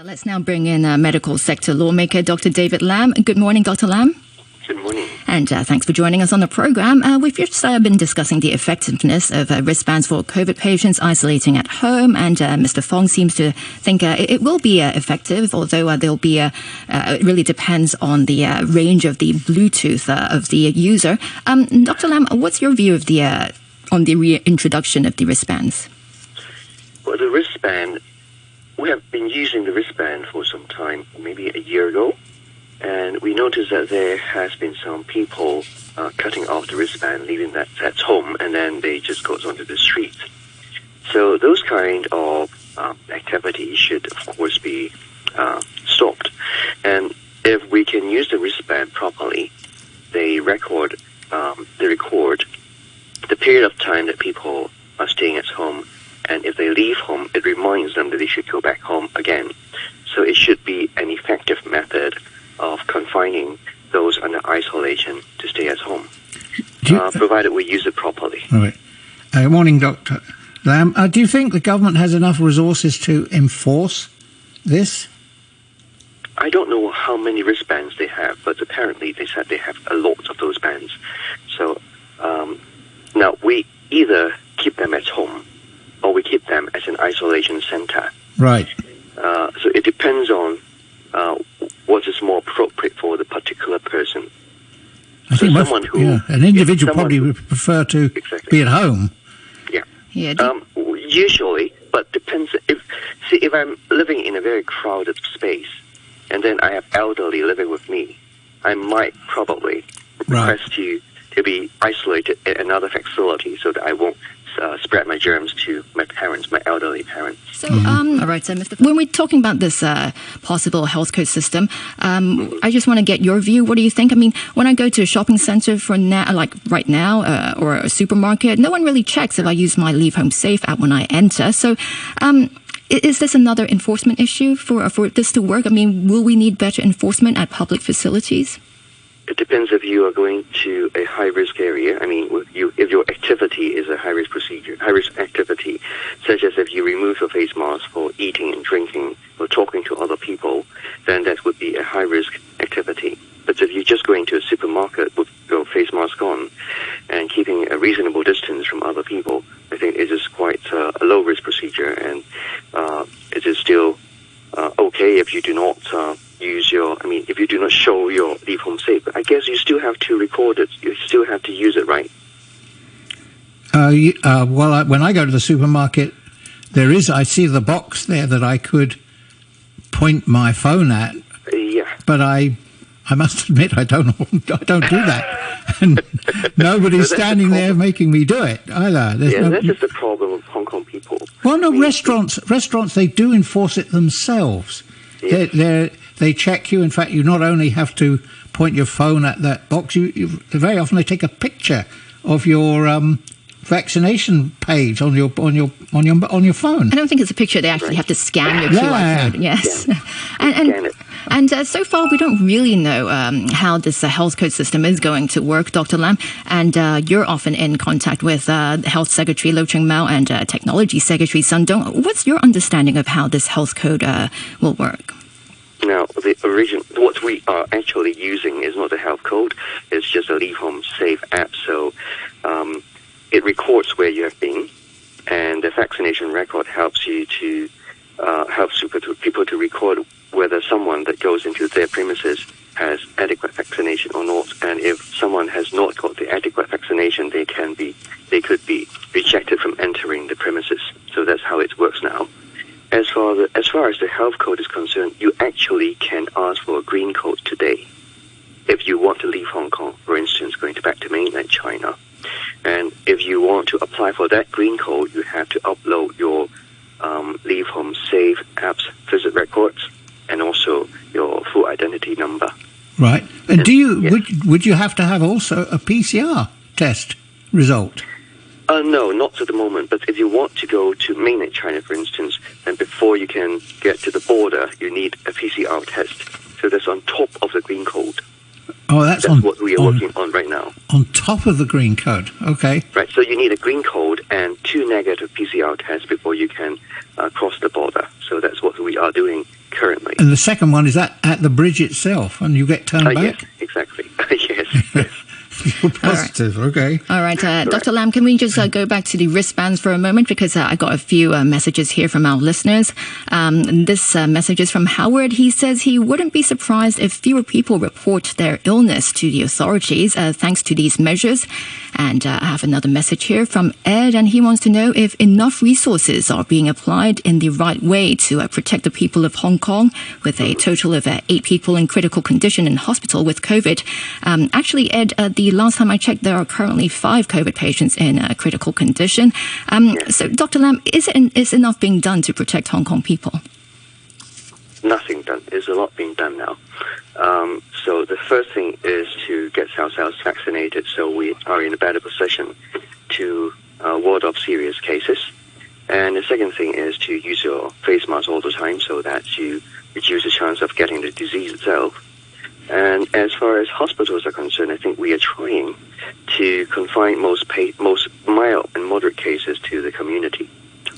Let's now bring in medical sector lawmaker Dr. David Lam. Good morning, Dr. Lam. Good morning. And thanks for joining us on the program. We've just been discussing the effectiveness of wristbands for COVID patients isolating at home. And Mr. Fong seems to think it will be effective, although there'll be it really depends on the range of the Bluetooth of the user. Dr. Lam, what's your view of on the reintroduction of the wristbands? Well, the wristband, we have been using the wristband for some time, maybe a year ago. And we noticed that there has been some people cutting off the wristband, leaving that at home, and then they just goes onto the street. So those kind of activities should, of course, be stopped. And if we can use the wristband properly, they record the period of time that people are staying at home. And if they leave home, it reminds them that they should go back home again. So it should be an effective method of confining those under isolation to stay at home, provided we use it properly. All right. Good morning, Dr. Lam. Do you think the government has enough resources to enforce this? I don't know how many wristbands they have, but apparently they said they have a lot of those bands. So now we either keep them at home or we keep them as an isolation center. Right. So it depends on what is more appropriate for the particular person. I think an individual probably would prefer to be at home. Yeah. Usually, but depends. If I'm living in a very crowded space, and then I have elderly living with me, I might probably request you to be isolated in another facility so that I won't spread my germs to my parents, my elderly parents. So, all right, so when we're talking about this possible health code system, I just want to get your view. What do you think? I mean, when I go to a shopping center for now, like right now, or a supermarket, no one really checks if I use my Leave Home Safe app when I enter. So, is this another enforcement issue for this to work? I mean, will we need better enforcement at public facilities? It depends if you are going to a high-risk area. I mean, if your activity is a high-risk activity, such as if you remove your face mask for eating and drinking or talking to other people, then that would be a high-risk activity. But if you're just going to a supermarket with your face mask on and keeping a reasonable distance from other people, I think it is quite a low-risk procedure, and it is still okay if you do not if you do not show your Leave Home Safe. I guess you still have to record it. You still have to use it, right? When I go to the supermarket, I see the box there that I could point my phone at. Yeah. But I must admit, I don't do that. And nobody's standing there making me do it either. That is the problem with Hong Kong people. Well, no, restaurants, they do enforce it themselves. Yeah. They check you. In fact, you not only have to point your phone at that box, very often they take a picture of your vaccination page on your phone. I don't think it's a picture. They actually have to scan your QR code. Yes, and so far we don't really know how this health code system is going to work, Dr. Lam. And you're often in contact with Health Secretary Lo Chung Mau and Technology Secretary Sun Dong. What's your understanding of how this health code will work? Now, what we are actually using is not the health code. It's just a Leave Home Safe app. So it records where you have been, and the vaccination record helps you to people to record whether someone that goes into their premises has adequate vaccination or not. And if someone has not got the adequate vaccination, they could be rejected from entering the premises. So that's how it works now. As far as the health code is concerned, you actually can ask for a green code today if you want to leave Hong Kong, for instance, going back to mainland China. And if you want to apply for that green code, you have to upload your Leave Home Safe app's visit records and also your full identity number. Right. And would you have to have also a PCR test result? No, not at the moment. But if you want to go to mainland China, for instance, then before you can get to the border, you need a PCR test. So that's on top of the green code. Oh, that's what we are working on right now. On top of the green code, okay. Right, so you need a green code and 2 negative PCR tests before you can cross the border. So that's what we are doing currently. And the second one is at the bridge itself, and you get turned back? Yes, exactly. yes. You're positive, okay. All right, Dr. Lam, can we just go back to the wristbands for a moment? Because I got a few messages here from our listeners. This message is from Howard. He says he wouldn't be surprised if fewer people report their illness to the authorities thanks to these measures. And I have another message here from Ed, and he wants to know if enough resources are being applied in the right way to protect the people of Hong Kong, with a total of 8 people in critical condition in hospital with COVID. Actually, Ed, the last time I checked, there are currently 5 COVID patients in critical condition. So, Dr. Lam, is enough being done to protect Hong Kong people? Nothing done. There's a lot being done now. So the first thing is to get ourselves vaccinated so we are in a better position to ward off serious cases. And the second thing is to use your face mask all the time so that you reduce the chance of getting the disease itself. And as far as hospitals are concerned, I think we are trying to confine most mild and moderate cases to the community,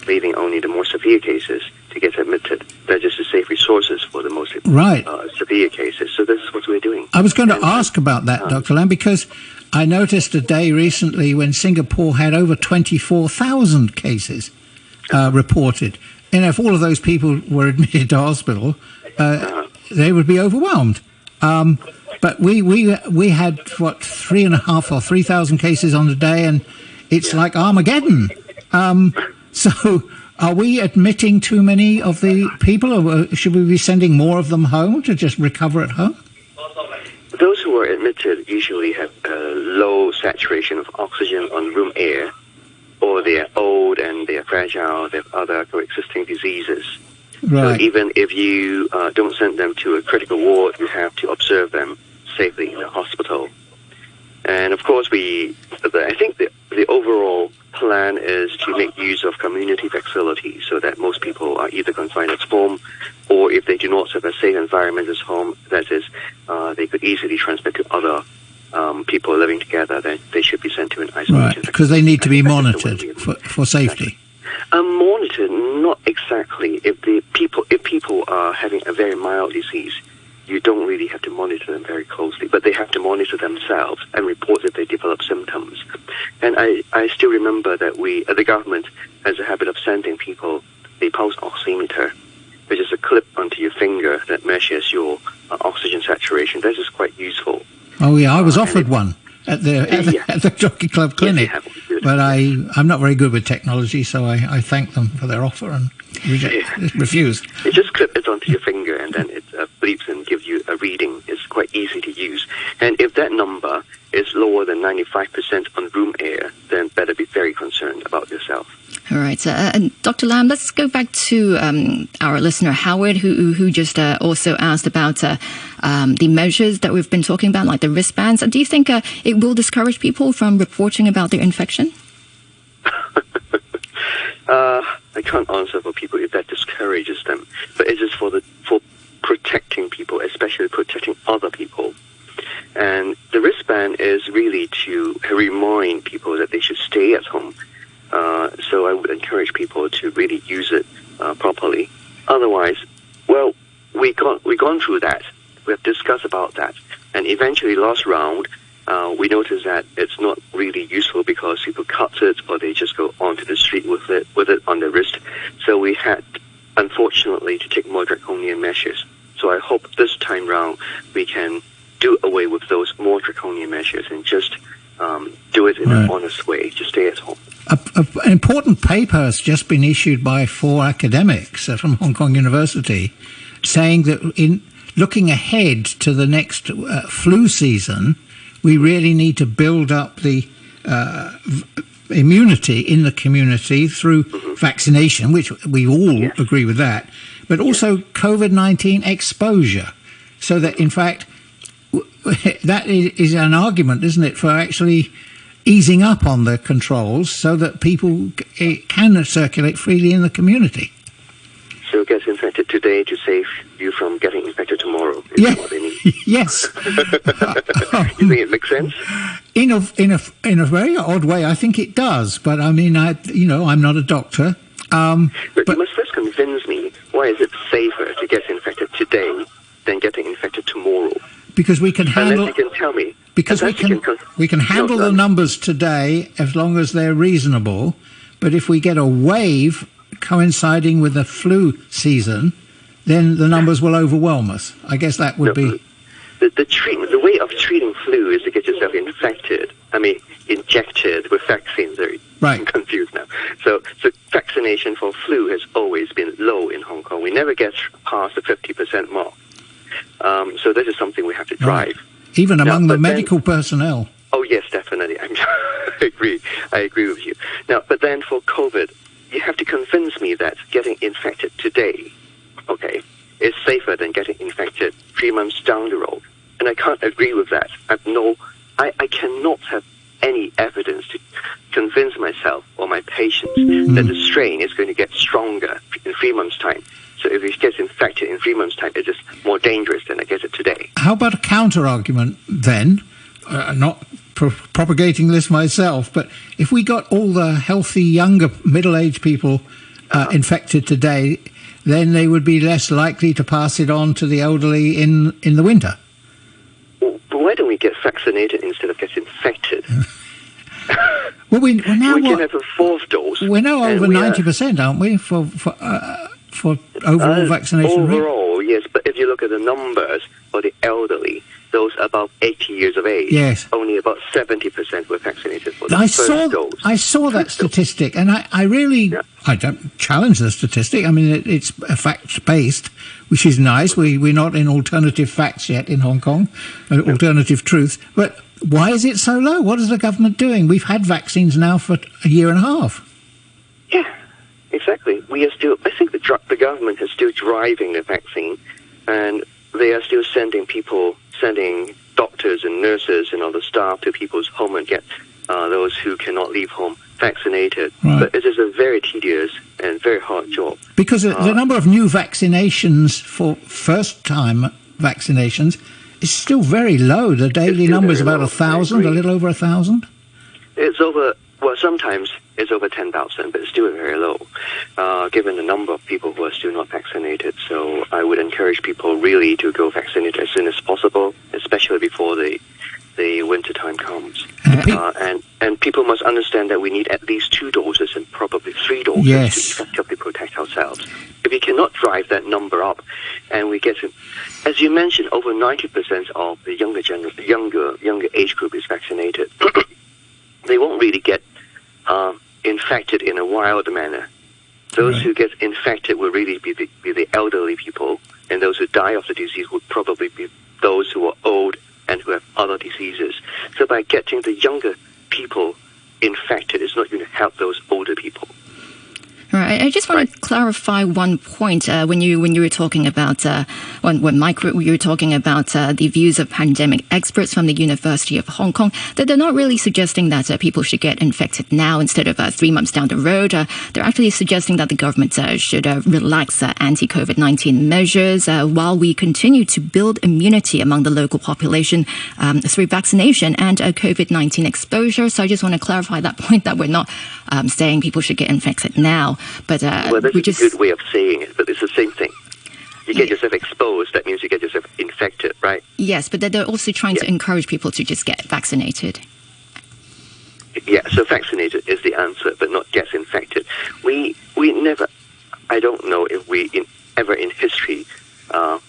leaving only the more severe cases to get admitted. That is to save resources for the most severe cases. So this is what we're doing. I was going to ask about that, Dr. Lam, because I noticed a day recently when Singapore had over 24,000 cases reported. And if all of those people were admitted to hospital, they would be overwhelmed. But we had, 3,500 or 3,000 cases on a day, and it's like Armageddon. So are we admitting too many of the people, or should we be sending more of them home to just recover at home? Those who are admitted usually have a low saturation of oxygen on room air, or they are old and they are fragile, they have other coexisting diseases. Right. So even if you don't send them to a critical ward, you have to observe them safely in the hospital. And of course, I think the overall plan is to make use of community facilities so that most people are either confined at home, or if they do not have a safe environment at home, that is, they could easily transmit to other people living together, then they should be sent to an isolation. Right, because they need to be monitored for safety. Monitored, not exactly. If people are having a very mild disease, you don't really have to monitor them very closely, but they have to monitor themselves and report if they develop symptoms. And I still remember that the government has a habit of sending people the pulse oximeter, which is a clip onto your finger that measures your oxygen saturation. That is quite useful. Oh yeah, I was offered one at the Jockey Club clinic, but I'm not very good with technology, so I thank them for their offer and refused. You just clip it onto your finger, and then it bleeps and gives you a reading. It's quite easy to use. And if that number is lower than 95% on room air, then better be very concerned about yourself. All right. And Dr. Lam, let's go back to our listener, Howard, who just also asked about the measures that we've been talking about, like the wristbands. Do you think it will discourage people from reporting about their infection? I can't answer for people if that discourages them, but it is for protecting people, especially protecting other people. And the wristband is really to remind people that they should stay at home. So I would encourage people to really use it properly. Otherwise, well, we've gone through that. We have discussed about that, and eventually, last round, we noticed that it's not really useful because people cut it or they just go onto the street with it on their wrist. So we had, unfortunately, to take more draconian measures. So I hope this time round we can do away with those more draconian measures and just do it in an honest way. Just stay at home. An important paper has just been issued by 4 academics from Hong Kong University saying that in looking ahead to the next flu season, we really need to build up the immunity in the community through vaccination, which we all agree with that, but also COVID-19 exposure, so that, in fact, that is an argument, isn't it, for actually easing up on the controls so that people can circulate freely in the community. So get infected today to save you from getting infected tomorrow. Is that what they need? Yes. You think it makes sense? In a very odd way, I think it does. But I mean, I'm not a doctor. But you must first convince me, why is it safer to get infected today than getting infected tomorrow. Because we can handle. Unless you can tell me. Because we can handle the numbers today as long as they're reasonable. But if we get a wave coinciding with the flu season, then the numbers will overwhelm us. I guess that would be. The way of treating flu is to get yourself infected. Injected with vaccines. I'm confused now. So vaccination for flu has always been low in Hong Kong. We never get past the 50% mark. So this is something we have to drive. Right. Even among the medical personnel. Oh, yes, definitely. I agree. I agree with you. Now, but then for COVID, you have to convince me that getting infected today, is safer than getting infected 3 months down the road. And I can't agree with that. I cannot have any evidence to convince myself or my patients that the strain is going to get stronger in 3 months' time. So if it gets infected in 3 months' time, it's just more dangerous than I get it today. How about a counter-argument then? Not propagating this myself, but if we got all the healthy, younger, middle-aged people infected today, then they would be less likely to pass it on to the elderly in the winter. Well, but why don't we get vaccinated instead of getting infected? Well, we're now we can have a fourth dose. We're now over 90%, aren't we, for overall vaccination rate? Overall, yes. But if you look at the numbers for the elderly, those above 80 years of age, yes, only about 70% were vaccinated for the first dose. I saw that statistic, and I really, I don't challenge the statistic. I mean, it's fact-based, which is nice. We're not in alternative facts yet in Hong Kong, alternative truth. But why is it so low? What is the government doing? We've had vaccines now for a year and a half. Yeah, exactly. We are still. I think the government is still driving the vaccine, and they are still sending doctors and nurses and other staff to people's home and get those who cannot leave home vaccinated. Right. But it is a very tedious and very hard job. Because the number of new vaccinations for first-time vaccinations is still very low. The daily number is about 1,000, a little over 1,000. It's over. Well, sometimes it's over 10,000, but it's still very low, given the number of people who are still not vaccinated. So I would encourage people really to go vaccinate as soon as possible, especially before the winter time comes. And people must understand that we need at least 2 doses and probably 3 doses to effectively protect ourselves. If we cannot drive that number up, and we get, as you mentioned, over 90% of the younger age group is vaccinated, they won't really get infected in a wild manner. Those who get infected will really be the elderly people, and those who die of the disease would probably be those who are old and who have other diseases. So by getting the younger people infected, it's not going to help those older people. Right. I just want to clarify one point when you were talking about when Mike, you were talking about the views of pandemic experts from the University of Hong Kong, that they're not really suggesting that people should get infected now instead of 3 months down the road. They're actually suggesting that the government should relax anti-COVID-19 measures while we continue to build immunity among the local population through vaccination and COVID-19 exposure. So I just want to clarify that point, that we're not saying people should get infected now. But well, that's a good way of saying it, but it's the same thing. You get yourself exposed, that means you get yourself infected, right? Yes, but they're also trying to encourage people to just get vaccinated. Yeah, so vaccinated is the answer, but not get infected. We never, I don't know if we ever in history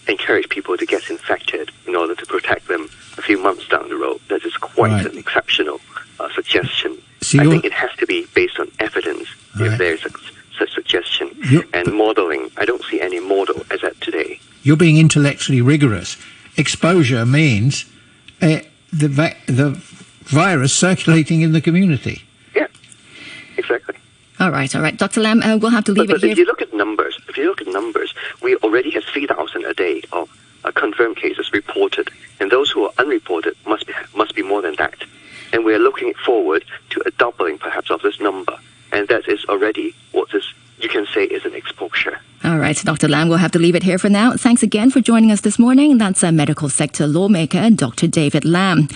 encourage people to get infected in order to protect them a few months down the road. That is quite an exceptional suggestion. So I think it has to be based on evidence if there is such suggestion. And modeling, I don't see any model as at today. You're being intellectually rigorous. Exposure means the virus circulating in the community. Yeah, exactly. All right. Dr. Lam, we'll have to leave it here. If you look at numbers, we already have 3,000 a day of confirmed cases reported, and those who are unreported must be more than that. And we're looking forward to a doubling, perhaps, of this number. And that is already what you can say is an exposure. All right, Dr. Lam, we'll have to leave it here for now. Thanks again for joining us this morning. That's medical sector lawmaker Dr. David Lam.